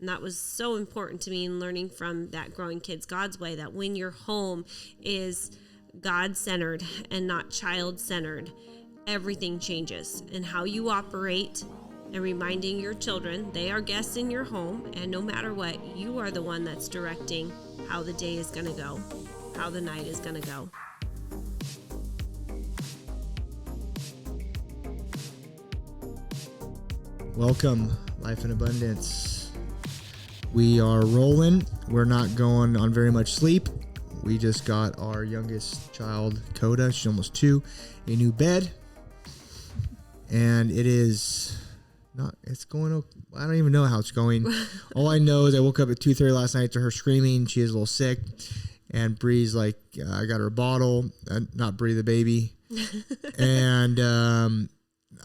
And that was so important to me in learning from that Growing Kids God's Way, that when your home is God-centered and not child-centered, everything changes. And how you operate, and reminding your children they are guests in your home, and no matter what, you are the one that's directing how the day is going to go, how the night is going to go. Welcome, Life in Abundance. We are rolling. We're not going on very much sleep. We just got our youngest child, Coda, she's almost 2, a new bed. And it is not, it's going, I don't even know how it's going. All I know is I woke up at 2:30 last night to her screaming. She is a little sick. And Bree's like, I got her a bottle, not Bree, the baby. And,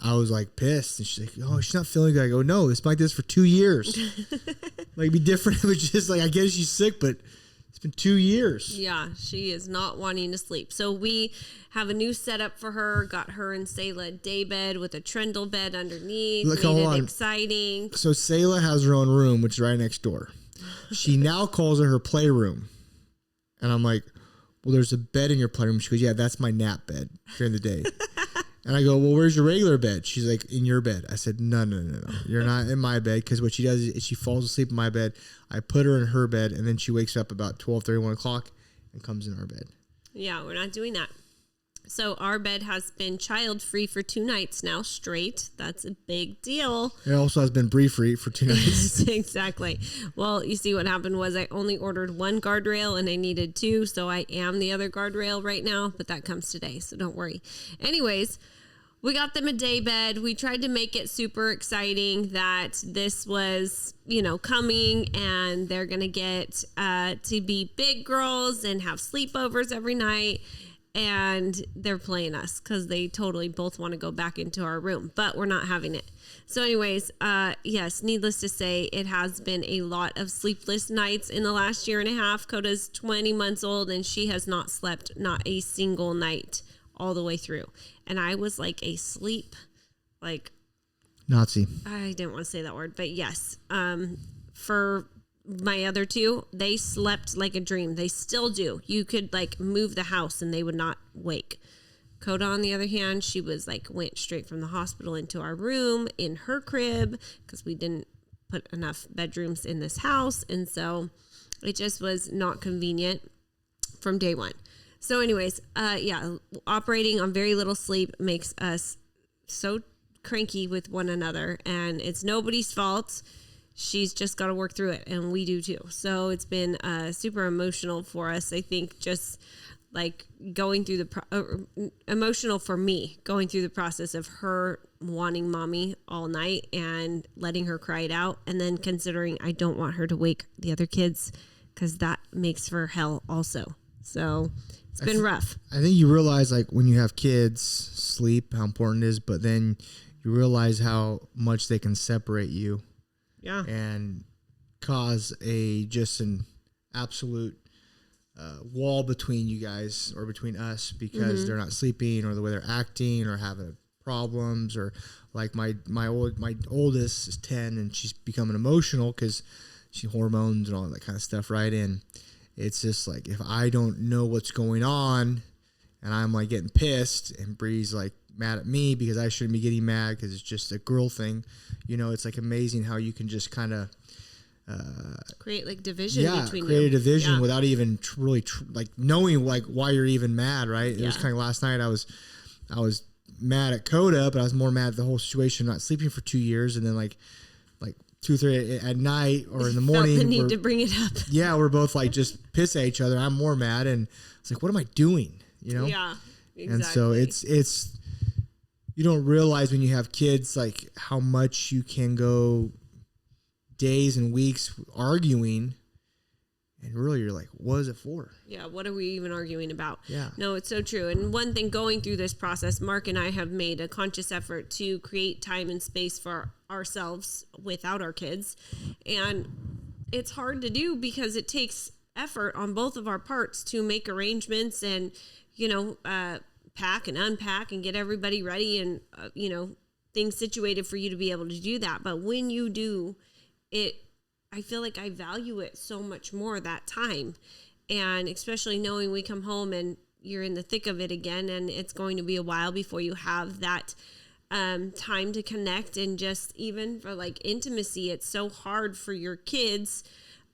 I was like pissed, and she's like, "Oh, she's not feeling good." I go, "No, it's been like this for 2 years. Like, it'd be different. It was just like, I guess she's sick, but it's been 2 years." Yeah, she is not wanting to sleep. So we have a new setup for her. Got her and Selah a day bed with a trundle bed underneath. Look, made it exciting. So Selah has her own room, which is right next door. She now calls it her playroom, and I'm like, "Well, there's a bed in your playroom." She goes, "Yeah, that's my nap bed during the day." And I go, "Well, where's your regular bed?" She's like, "In your bed." I said, No. You're not in my bed, because what she does is she falls asleep in my bed. I put her in her bed, and then she wakes up about 12:30, 1 o'clock and comes in our bed. Yeah, we're not doing that. So our bed has been child-free for 2 nights now straight. That's a big deal. It also has been Bree-free for 2 nights. Exactly. Well, you see what happened was I only ordered 1 guardrail and I needed 2, so I am the other guardrail right now, but that comes today, so don't worry. Anyways, we got them a day bed. We tried to make it super exciting that this was, coming, and they're going to get to be big girls and have sleepovers every night. And they're playing us because they totally both want to go back into our room, but we're not having it. So anyways, yes, needless to say, it has been a lot of sleepless nights in the last year and a half. Coda's 20 months old, and she has not slept not a single night all the way through. And I was like a sleep, Nazi. I didn't want to say that word, but yes. For my other 2, they slept like a dream. They still do. You could move the house and they would not wake. Coda, on the other hand, she was went straight from the hospital into our room in her crib because we didn't put enough bedrooms in this house. And so it just was not convenient from day one. So anyways, operating on very little sleep makes us so cranky with one another, and it's nobody's fault. She's just got to work through it, and we do too. So it's been super emotional for us. I think just going through emotional for me, going through the process of her wanting mommy all night and letting her cry it out, and then considering I don't want her to wake the other kids because that makes for hell also. So it's been rough. I think you realize when you have kids, sleep, how important it is, but then you realize how much they can separate you. Yeah. And cause an absolute wall between you guys, or between us, because they're not sleeping, or the way they're acting, or having problems, or my oldest is 10 and she's becoming emotional because she hormones and all that kind of stuff, right? And it's just if I don't know what's going on, and I'm getting pissed, and Bree's mad at me because I shouldn't be getting mad because it's just a girl thing. It's amazing how you can just kind of create division between you. Create a division without even really knowing why you're even mad, right? It was kind of last night I was mad at Coda, but I was more mad at the whole situation, not sleeping for 2 years, and then 2-3 at night or in the morning. Felt the need to bring it up. Yeah, we're both just piss at each other. I'm more mad, and it's what am I doing? Yeah, exactly. And so it's you don't realize when you have kids how much you can go days and weeks arguing, and really you're what is it for? Yeah, what are we even arguing about? Yeah. No, it's so true. And one thing going through this process, Mark and I have made a conscious effort to create time and space for ourselves without our kids. And it's hard to do because it takes effort on both of our parts to make arrangements and, pack and unpack and get everybody ready and, things situated for you to be able to do that. But when you do, it I feel like I value it so much more that time. And especially knowing we come home and you're in the thick of it again, and it's going to be a while before you have that time to connect. And just even for like intimacy, it's so hard for your kids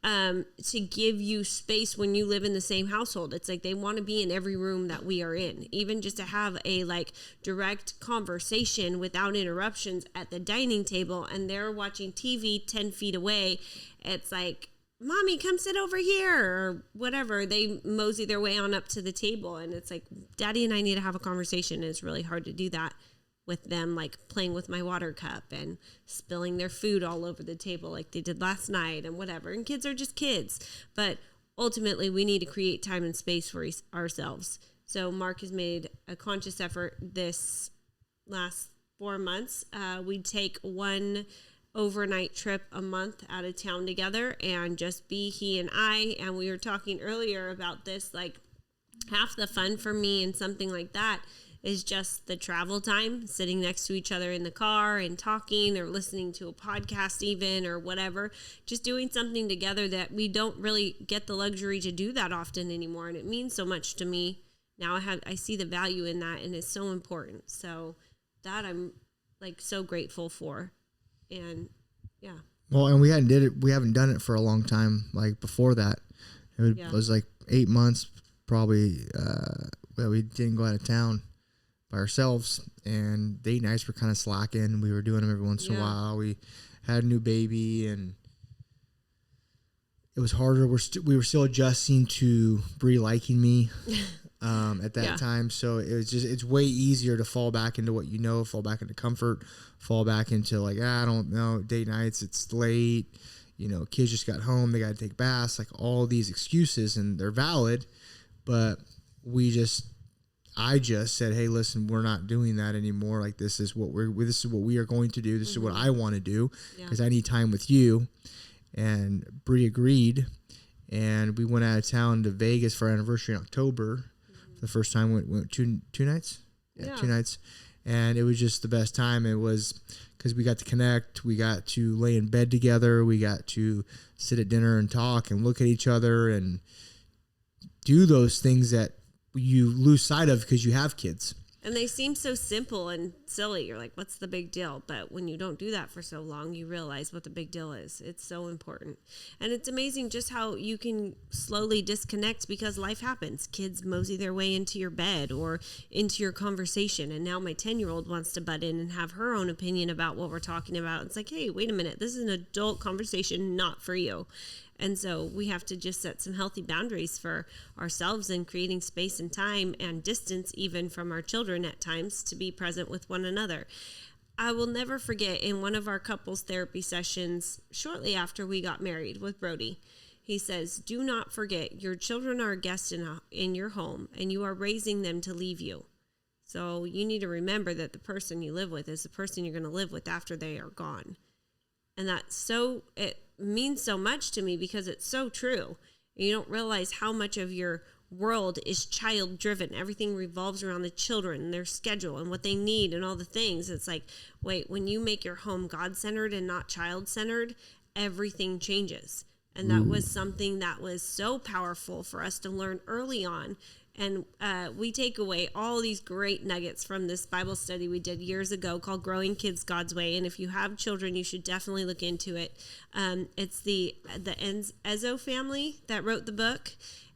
to give you space when you live in the same household. It's like they want to be in every room that we are in, even just to have a like direct conversation without interruptions at the dining table, and they're watching TV 10 feet away. It's like, Mommy, come sit over here, or whatever. They mosey their way on up to the table, and it's like, Daddy and I need to have a conversation. And it's really hard to do that with them, like playing with my water cup and spilling their food all over the table like they did last night and whatever. And kids are just kids. But ultimately, we need to create time and space for ourselves. So Mark has made a conscious effort this last 4 months. We'd take one overnight trip a month out of town together and just be he and I. And we were talking earlier about this, like half the fun for me and something like that is just the travel time, sitting next to each other in the car and talking or listening to a podcast even or whatever, just doing something together that we don't really get the luxury to do that often anymore. And it means so much to me. Now I see the value in that, and it's so important. So that I'm like so grateful for. And yeah. Well, and we haven't done it for a long time. Like before that, it was like 8 months probably that we didn't go out of town by ourselves, and date nights were kind of slacking. We were doing them every once in a while. We had a new baby, and it was harder. We were still adjusting to Bree liking me at that time. So it's way easier to fall back into what you know, fall back into comfort, fall back into like, I don't know, date nights, it's late, kids just got home, they got to take baths, like all these excuses, and they're valid, but I just said, hey, listen, we're not doing that anymore. Like this is what we are going to do. This is what I want to do because I need time with you. And Bree agreed, and we went out of town to Vegas for our anniversary in October. For the first time, we went two nights. Yeah, 2 nights, and it was just the best time. It was because we got to connect, we got to lay in bed together, we got to sit at dinner and talk and look at each other and do those things that you lose sight of because you have kids. And they seem so simple and silly. You're like, what's the big deal? But when you don't do that for so long, you realize what the big deal is. It's so important. And it's amazing just how you can slowly disconnect because life happens. Kids mosey their way into your bed or into your conversation. And now my 10-year-old wants to butt in and have her own opinion about what we're talking about. It's like, hey, wait a minute. This is an adult conversation, not for you. And so we have to just set some healthy boundaries for ourselves and creating space and time and distance even from our children at times to be present with one another. I will never forget in one of our couples therapy sessions shortly after we got married with Brody, he says, do not forget your children are a guest in your home and you are raising them to leave you. So you need to remember that the person you live with is the person you're going to live with after they are gone. And it means so much to me because it's so true. You don't realize how much of your world is child driven. Everything revolves around the children and their schedule and what they need and all the things. It's like, wait, when you make your home God centered and not child centered, everything changes. And that was something that was so powerful for us to learn early on. And we take away all these great nuggets from this Bible study we did years ago called Growing Kids God's Way. And if you have children, you should definitely look into it. It's the Ezo family that wrote the book.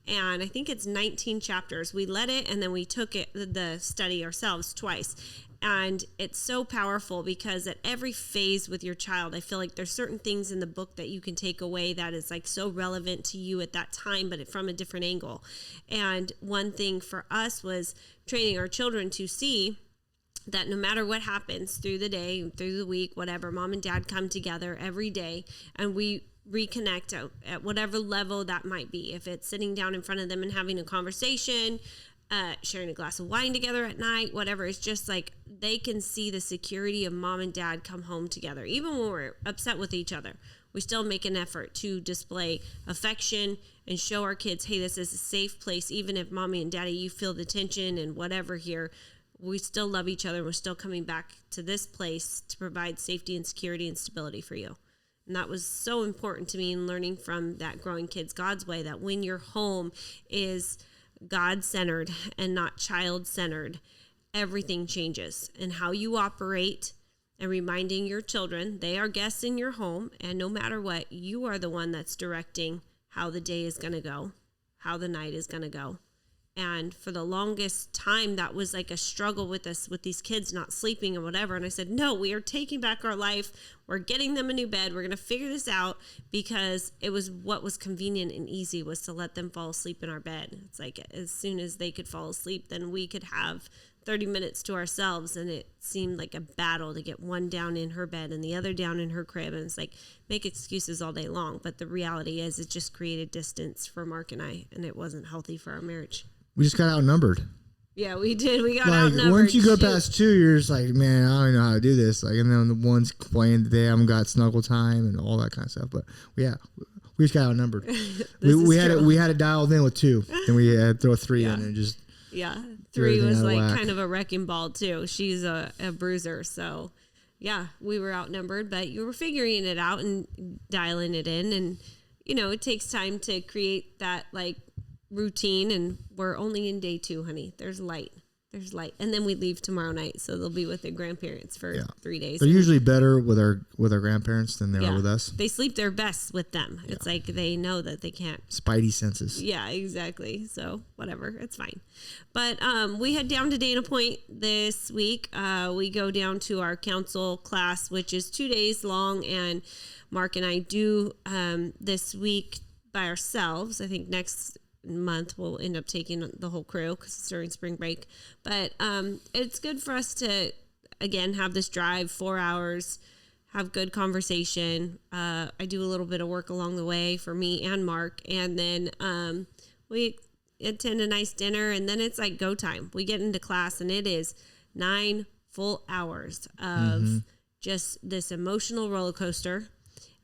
And I think it's 19 chapters. We led it and then we took the study ourselves twice. And it's so powerful because at every phase with your child, I feel like there's certain things in the book that you can take away that is like so relevant to you at that time, but from a different angle. And one thing for us was training our children to see that no matter what happens through the day, through the week, whatever, mom and dad come together every day and we reconnect at whatever level that might be. If it's sitting down in front of them and having a conversation, sharing a glass of wine together at night, whatever. It's just like they can see the security of mom and dad come home together. Even when we're upset with each other, we still make an effort to display affection and show our kids, hey, this is a safe place. Even if mommy and daddy, you feel the tension and whatever here, we still love each other. We're still coming back to this place to provide safety and security and stability for you. And that was so important to me in learning from that Growing Kids God's Way, that when your home is God-centered and not child-centered, everything changes. And how you operate, and reminding your children they are guests in your home, and no matter what, you are the one that's directing how the day is going to go, how the night is going to go. And for the longest time, that was like a struggle with us, with these kids not sleeping and whatever. And I said, no, we are taking back our life. We're getting them a new bed. We're going to figure this out, because it was what was convenient and easy, was to let them fall asleep in our bed. It's like as soon as they could fall asleep, then we could have 30 minutes to ourselves. And it seemed like a battle to get one down in her bed and the other down in her crib. And it's like, make excuses all day long. But the reality is, it just created distance for Mark and I, and it wasn't healthy for our marriage. We just got outnumbered. Yeah, we did. We got like, outnumbered. Once you go past 2, you're just like, man, I don't know how to do this. Like, and then the ones complaining that they haven't got snuggle time and all that kind of stuff. But yeah, we just got outnumbered. we had it dialed in with 2, and we had to throw a 3 in, and just 3 was like kind of a wrecking ball too. She's a bruiser, so yeah, we were outnumbered. But you were figuring it out and dialing it in, and it takes time to create that like routine, and we're only in day 2, honey. There's light, and then we leave tomorrow night, so they'll be with their grandparents for 3 days. They're usually better with our grandparents than they are with us. They sleep their best with them. It's like they know that they can't. Spidey senses. Yeah, exactly. So whatever, it's fine. But we head down to Dana Point this week. We go down to our council class, which is 2 days long, and Mark and I do this week by ourselves. I think next month we'll end up taking the whole crew, because it's during spring break. But it's good for us to again have this drive 4 hours, have good conversation. I do a little bit of work along the way for me and Mark, and then we attend a nice dinner, and then it's like go time. We get into class, and it is 9 full hours of just this emotional roller coaster.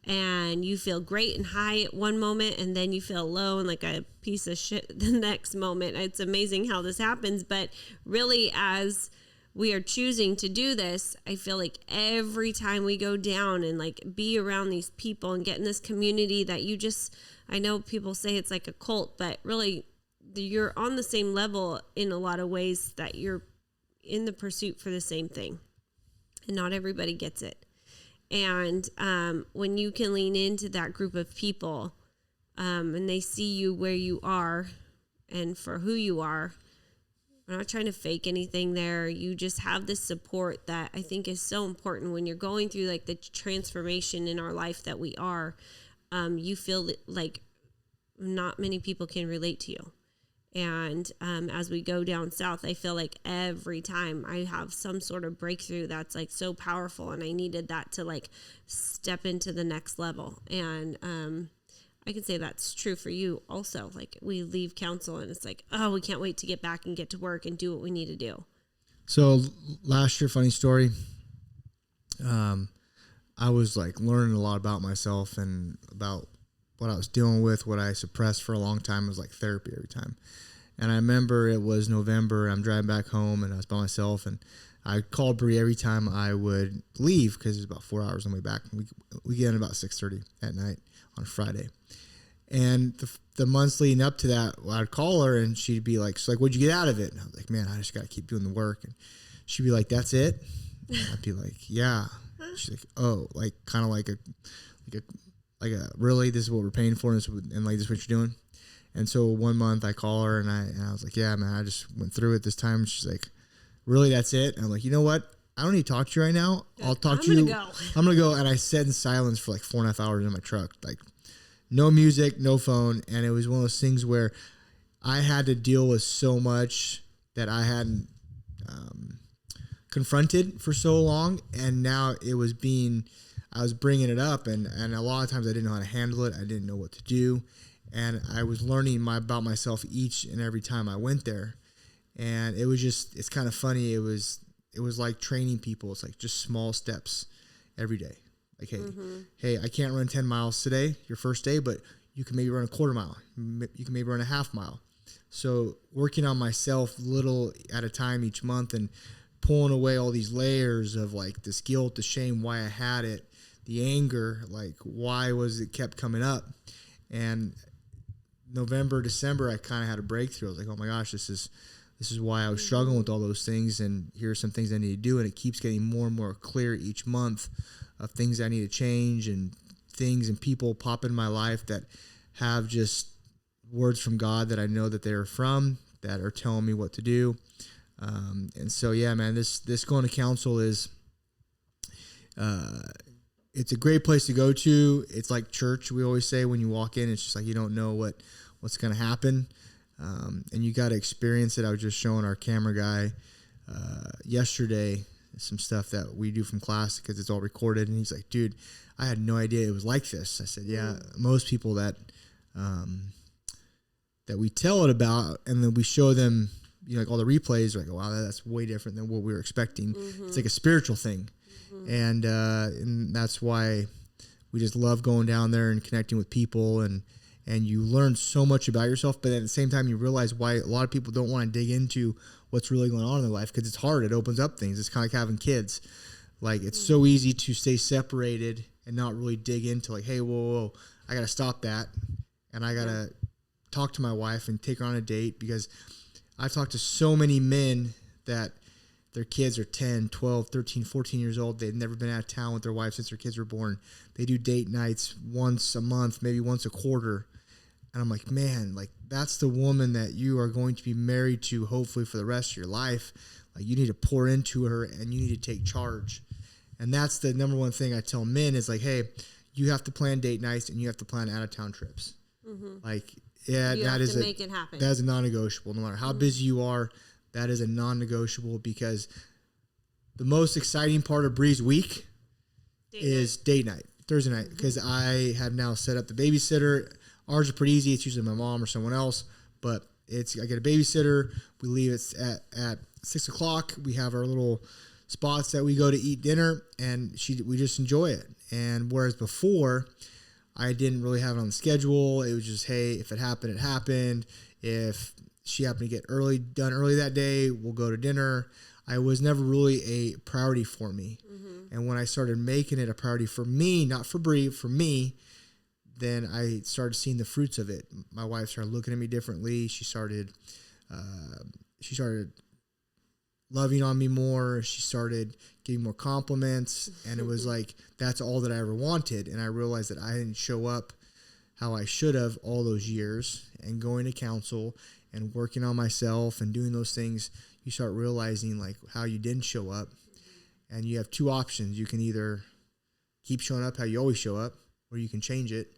And you feel great and high at one moment, and then you feel low and like a piece of shit the next moment. It's amazing how this happens. But really, as we are choosing to do this, I feel like every time we go down and like be around these people and get in this community that you just, I know people say it's like a cult, but really you're on the same level in a lot of ways, that you're in the pursuit for the same thing, and not everybody gets it. And when you can lean into that group of people, and they see you where you are and for who you are, we're not trying to fake anything there. You just have this support that I think is so important when you're going through like the transformation in our life that we are. You feel like not many people can relate to you. And as we go down south, I feel like every time I have some sort of breakthrough that's like so powerful, and I needed that to like step into the next level. And I can say that's true for you also. Like we leave council, and it's like, oh, we can't wait to get back and get to work and do what we need to do. So last year, funny story, I was like learning a lot about myself and about what I was dealing with, what I suppressed for a long time. It was like therapy every time. And I remember it was November, I'm driving back home, and I was by myself, and I called Bree every time I would leave, because it was about 4 hours on the way back. We get in about 6:30 at night on Friday. And the months leading up to that, I'd call her, and she'd be like, so like, what'd you get out of it? And I was like, man, I just got to keep doing the work. And she'd be like, that's it? And I'd be like, yeah. She's like, oh, like kind of like a really, this is what we're paying for, and like this is what you're doing. And so one month I call her, and I was like, yeah, man, I just went through it this time. She's like, really, that's it? And I'm like, you know what? I don't need to talk to you right now. I'll talk to you. I'm going to go. And I sat in silence for like 4.5 hours in my truck, like no music, no phone. And it was one of those things where I had to deal with so much that I hadn't confronted for so long. And now I was bringing it up, and a lot of times I didn't know how to handle it. I didn't know what to do. And I was learning about myself each and every time I went there. And it was just, it's kind of funny. It was like training people. It's like just small steps every day. Like, hey, I can't run 10 miles today, your first day, but you can maybe run a quarter mile. You can maybe run a half mile. So working on myself little at a time each month, and pulling away all these layers of like this guilt, the shame, why I had it, the anger, like why was it kept coming up? And November, December, I kind of had a breakthrough. I was like, oh my gosh, this is why I was struggling with all those things. And here are some things I need to do. And it keeps getting more and more clear each month of things I need to change, and things and people pop in my life that have just words from God that I know that they're from, that are telling me what to do. And so, yeah, man, this going to counsel is, it's a great place to go to. It's like church. We always say when you walk in, it's just like, you don't know what's going to happen. And you got to experience it. I was just showing our camera guy, yesterday, some stuff that we do from class because it's all recorded. And he's like, dude, I had no idea it was like this. I said, yeah, most people that we tell it about, and then we show them, like all the replays, are like, wow, that's way different than what we were expecting. It's like a spiritual thing. And that's why we just love going down there and connecting with people, and you learn so much about yourself, but at the same time you realize why a lot of people don't want to dig into what's really going on in their life, because it's hard. It opens up things. It's kind of like having kids. Like, it's so easy to stay separated and not really dig into, like, hey, whoa, I got to stop that, and I got to talk to my wife and take her on a date, because I've talked to so many men that their kids are 10, 12, 13, 14 years old. They've never been out of town with their wife since their kids were born. They do date nights once a month, maybe once a quarter. And I'm like, man, like, that's the woman that you are going to be married to, hopefully for the rest of your life. Like, you need to pour into her, and you need to take charge. And that's the number one thing I tell men is like, hey, you have to plan date nights, and you have to plan out of town trips. Like, yeah, you that have is to make it happen. That is a non-negotiable. No matter how busy you are, that is a non-negotiable, because the most exciting part of Bree's week is date night, Thursday night, because I have now set up the babysitter. Ours are pretty easy. It's usually my mom or someone else, but I get a babysitter. We leave it at 6 o'clock. We have our little spots that we go to eat dinner, and we just enjoy it. And whereas before, I didn't really have it on the schedule. It was just, hey, if it happened, it happened. If she happened to get done early that day, we'll go to dinner. I was never really a priority for me. And when I started making it a priority for me, not for Bree, for me, then I started seeing the fruits of it. My wife started looking at me differently. She started loving on me more. She started giving more compliments, and it was like, that's all that I ever wanted. And I realized that I didn't show up how I should have all those years, and going to counsel and working on myself and doing those things, you start realizing like how you didn't show up. And you have two options. You can either keep showing up how you always show up, or you can change it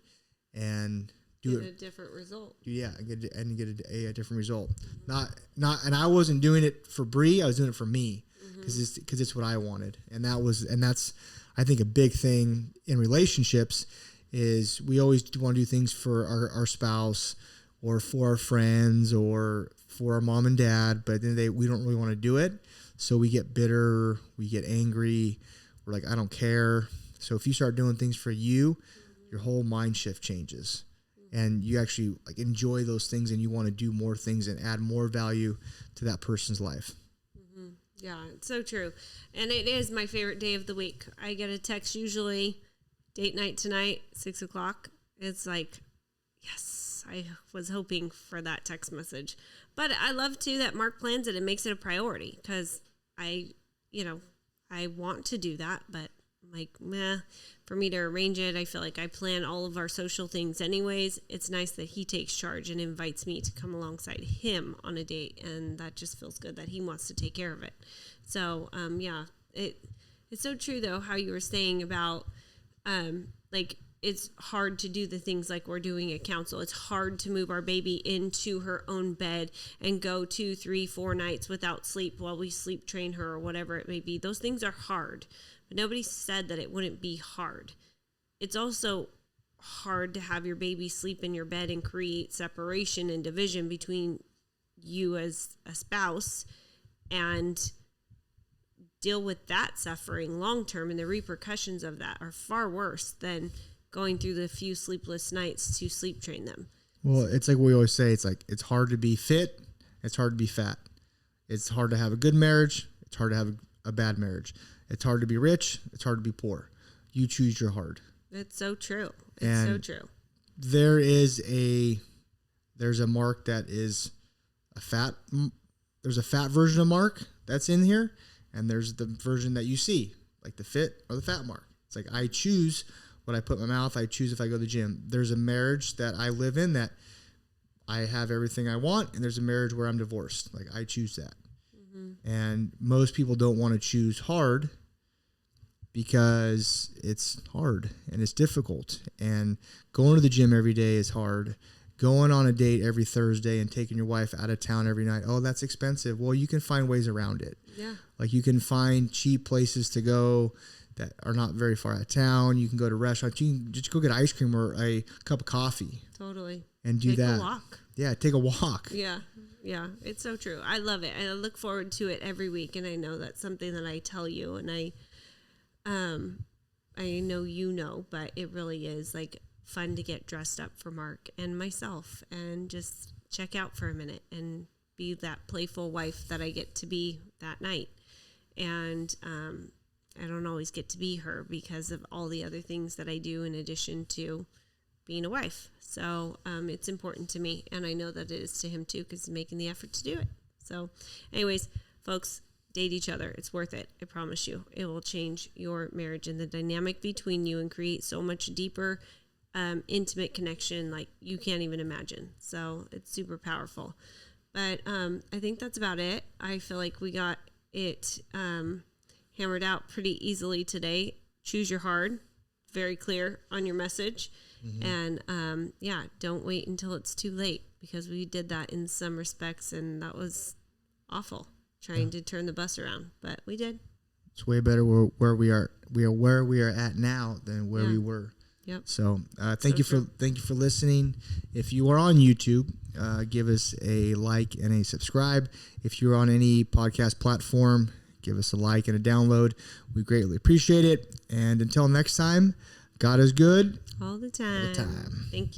and get a different result. Yeah, get a different result. And I wasn't doing it for Bree. I was doing it for me, because it's what I wanted. And that's I think a big thing in relationships is we always want to do things for our spouse, or for our friends, or for our mom and dad, but then we don't really want to do it. So we get bitter, we get angry, we're like, I don't care. So if you start doing things for you, your whole mind shift changes, and you actually like enjoy those things, and you want to do more things and add more value to that person's life. Yeah, it's so true. And it is my favorite day of the week. I get a text usually, date night tonight, 6 o'clock. It's like, yes, I was hoping for that text message. But I love too that Mark plans it and makes it a priority, because I want to do that, but I'm like, meh, for me to arrange it, I feel like I plan all of our social things anyways. It's nice that he takes charge and invites me to come alongside him on a date, and that just feels good that he wants to take care of it. So, it's so true though, how you were saying about, like, it's hard to do the things like we're doing at council. It's hard to move our baby into her own bed and go 2, 3, 4 nights without sleep while we sleep train her, or whatever it may be. Those things are hard, but nobody said that it wouldn't be hard. It's also hard to have your baby sleep in your bed and create separation and division between you as a spouse, and deal with that suffering long term. And the repercussions of that are far worse than going through the few sleepless nights to sleep train them. Well, it's like we always say, it's like, it's hard to be fit. It's hard to be fat. It's hard to have a good marriage. It's hard to have a bad marriage. It's hard to be rich. It's hard to be poor. you choose your hard. It's so true. It's so true. There's a mark that is there's a fat version of mark that's in here, and there's the version that you see, like the fit or the fat mark. It's like I choose what I put in my mouth. I choose if I go to the gym. There's a marriage that I live in that I have everything I want, and there's a marriage where I'm divorced. Like I choose that. Mm-hmm. And most people don't want to choose hard because it's hard and it's difficult. And going to the gym every day is hard. Going on a date every Thursday and taking your wife out of town every night. Oh, that's expensive. Well, you can find ways around it. Yeah. Like you can find cheap places to go that are not very far out of town. You can go to restaurants. You can just go get ice cream or a cup of coffee. Totally. And do that. Take a walk. Yeah, take a walk. Yeah. Yeah. It's so true. I love it. I look forward to it every week. And I know that's something that I tell you. And I know you know, but it really is like fun to get dressed up for Mark and myself and just check out for a minute and be that playful wife that I get to be that night. And I don't always get to be her because of all the other things that I do in addition to being a wife. So it's important to me, and I know that it is to him too because he's making the effort to do it. So anyways, folks, date each other. It's worth it. I promise you. It will change your marriage and the dynamic between you and create so much deeper intimate connection like you can't even imagine. So it's super powerful. But I think that's about it. I feel like we got it hammered out pretty easily today. Choose your hard. Very clear on your message. Mm-hmm. And don't wait until it's too late because we did that in some respects and that was awful trying to turn the bus around, but we did. It's way better where we are where we are at now than where we were. Yep. So thank you for listening. If you are on YouTube, give us a like and a subscribe. If you're on any podcast platform, give us a like and a download. We greatly appreciate it. And until next time, God is good all the time. Thank you.